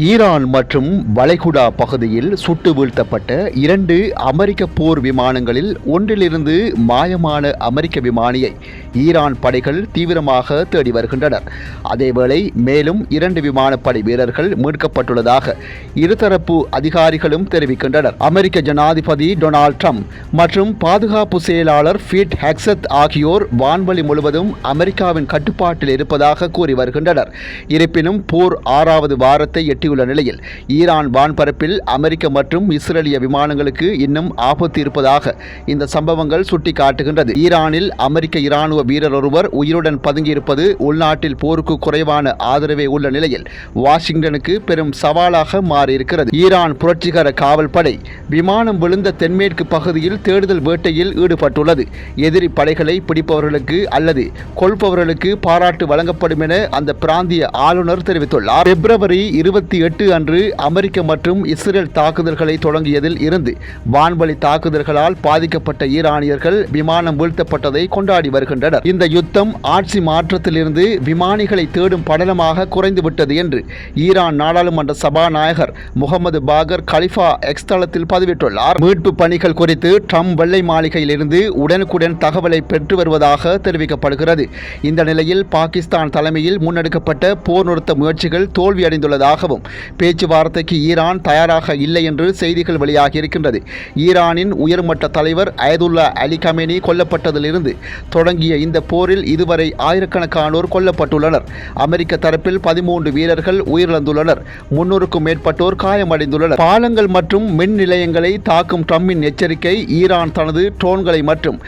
Iran மற்றும் வளைகுடா பகுதியில் சுட்டு வீழ்த்தப்பட்ட 2 அமெரிக்க போர் விமானங்களில் ஒன்றிலிருந்து மாயமான அமெரிக்க விமானியை ஈரான் படைகள் தீவிரமாக தேடி வருகின்றனர். அதேவேளை மேலும் 2 விமானப்படை வீரர்கள் மீட்கப்பட்டுள்ளதாக இருதரப்பு அதிகாரிகளும் தெரிவிக்கின்றனர். அமெரிக்க ஜனாதிபதி டொனால்ட் ட்ரம்ப் மற்றும் பாதுகாப்பு செயலாளர் பீட் ஹெக்ஸத் ஆகியோர் வான்வழி முழுவதும் அமெரிக்காவின் கட்டுப்பாட்டில் இருப்பதாக கூறி வருகின்றனர். இருப்பினும் போர் 6வது வாரத்தை எட்டியுள்ள நிலையில் ஈரான் வான்பரப்பில் அமெரிக்க மற்றும் இஸ்ரேலிய விமானங்களுக்கு இன்னும் ஆபத்து இருப்பதாக இந்த சம்பவங்கள் சுட்டிக்காட்டுகின்றது. ஈரானில் அமெரிக்க இராணுவ வீரர் ஒருவர் உயிருடன் பதுங்கியிருப்பது உள்நாட்டில் போருக்கு குறைவான ஆதரவே உள்ள நிலையில் வாஷிங்டனுக்கு பெரும் சவாலாக மாறியிருக்கிறது. ஈரான் புரட்சிகர காவல் படை விமானம் விழுந்த தென்மேற்கு பகுதியில் தேடுதல் வேட்டையில் ஈடுபட்டுள்ளது. எதிரி படைகளை பிடிப்பவர்களுக்கு அல்லது கொல்பவர்களுக்கு பாராட்டு வழங்கப்படும் என அந்த பிராந்திய ஆளுநர் தெரிவித்துள்ளார். பிப்ரவரி 28 அன்று அமெரிக்க மற்றும் இஸ்ரேல் தாக்குதல்களை தொடங்கியதில் இருந்து வான்வழி தாக்குதல்களால் பாதிக்கப்பட்ட ஈரானியர்கள் விமானம் வீழ்த்தப்பட்டதை கொண்டாடி வருகின்றனர். இந்த யுத்தம் ஆட்சி மாற்றத்திலிருந்து விமானிகளை தேடும் படலமாக குறைந்துவிட்டது என்று ஈரான் நாடாளுமன்ற சபாநாயகர் முகமது பாகர் கலிஃபா எக்ஸ் தளத்தில் பதிவிட்டுள்ளார். மீட்பு பணிகள் குறித்து ட்ரம்ப் வெள்ளை மாளிகையில் இருந்து உடனுக்குடன் தகவலை பெற்று வருவதாக தெரிவிக்கப்படுகிறது. இந்த நிலையில் பாகிஸ்தான் தலைமையில் முன்னெடுக்கப்பட்ட போர் நிறுத்த முயற்சிகள் தோல்வியடைந்துள்ளதாகவும் பேச்சுவார்த்தைக்கு ஈரான் தயாராக இல்லை என்று செய்திகள் வெளியாகியிருக்கின்றது. ஈரானின் உயர்மட்ட தலைவர் அயதுல்லா அலி கமேனி கொல்லப்பட்டதிலிருந்து தொடங்கிய இந்த போரில் இதுவரை ஆயிரக்கணக்கானோர் கொல்லப்பட்டுள்ளனர். அமெரிக்க தரப்பில் 13 வீரர்கள் உயிரிழந்துள்ளனர். 300க்கும் மேற்பட்டோர் காயமடைந்துள்ளனர். பாலங்கள் மற்றும் மின் நிலையங்களை தாக்கும் ட்ரம்பின் எச்சரிக்கை. ஈரான் தனது ட்ரோன்களை மற்றும்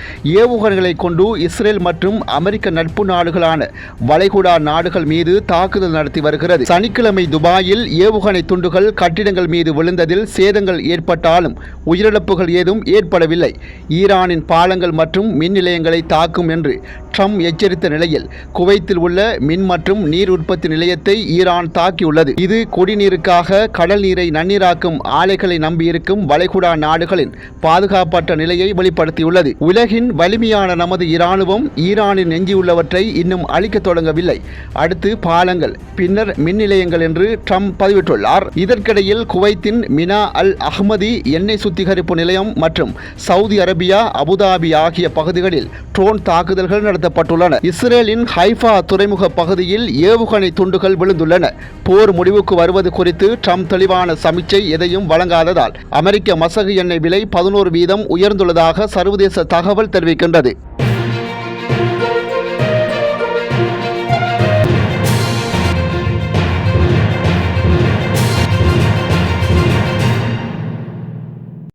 ஏவுகணைகளை கொண்டு இஸ்ரேல் மற்றும் அமெரிக்க நட்பு நாடுகளான வளைகுடா நாடுகள் மீது தாக்குதல் நடத்தி வருகிறது. சனிக்கிழமை துபாயில் ஏவுகணை துண்டுகள் கட்டிடங்கள் மீது விழுந்ததில் சேதங்கள் ஏற்பட்டாலும் உயிரிழப்புகள் ஏதும் ஏற்படவில்லை. ஈரானின் பாலங்கள் மற்றும் மின் நிலையங்களை தாக்கும் என்று ட்ரம்ப் எச்சரித்த நிலையில் குவைத்தில் உள்ள மின் மற்றும் நீர் உற்பத்தி நிலையத்தை ஈரான் தாக்கியுள்ளது. இது குடிநீருக்காக கடல் நீரை நன்னீராக்கும் ஆலைகளை நம்பியிருக்கும் வளைகுடா நாடுகளின் பாதுகாப்பற்ற நிலையை வெளிப்படுத்தியுள்ளது. உலகின் வலிமையான நமது இராணுவம் ஈரானின் எஞ்சியுள்ளவற்றை இன்னும் அழிக்க தொடங்கவில்லை. அடுத்து பாலங்கள், பின்னர் மின் நிலையங்கள் என்று ட்ரம்ப் பதிவிட்டுள்ளார். இதற்கிடையில் குவைத்தின் மினா அல் அஹ்மதி எண்ணெய் சுத்திகரிப்பு நிலையம் மற்றும் சவுதி அரேபியா, அபுதாபி ஆகிய பகுதிகளில் ட்ரோன் தாக்குதல்கள் நடத்தப்பட்டுள்ளன. இஸ்ரேலின் ஹைஃபா துறைமுக பகுதியில் ஏவுகணை துண்டுகள் விழுந்துள்ளன. போர் முடிவுக்கு வருவது குறித்து ட்ரம்ப் தெளிவான சமிச்சை எதையும் வழங்காததால் அமெரிக்க மசகு எண்ணெய் விலை 11% உயர்ந்துள்ளதாக சர்வதேச தகவல் தெரிவிக்கின்றது.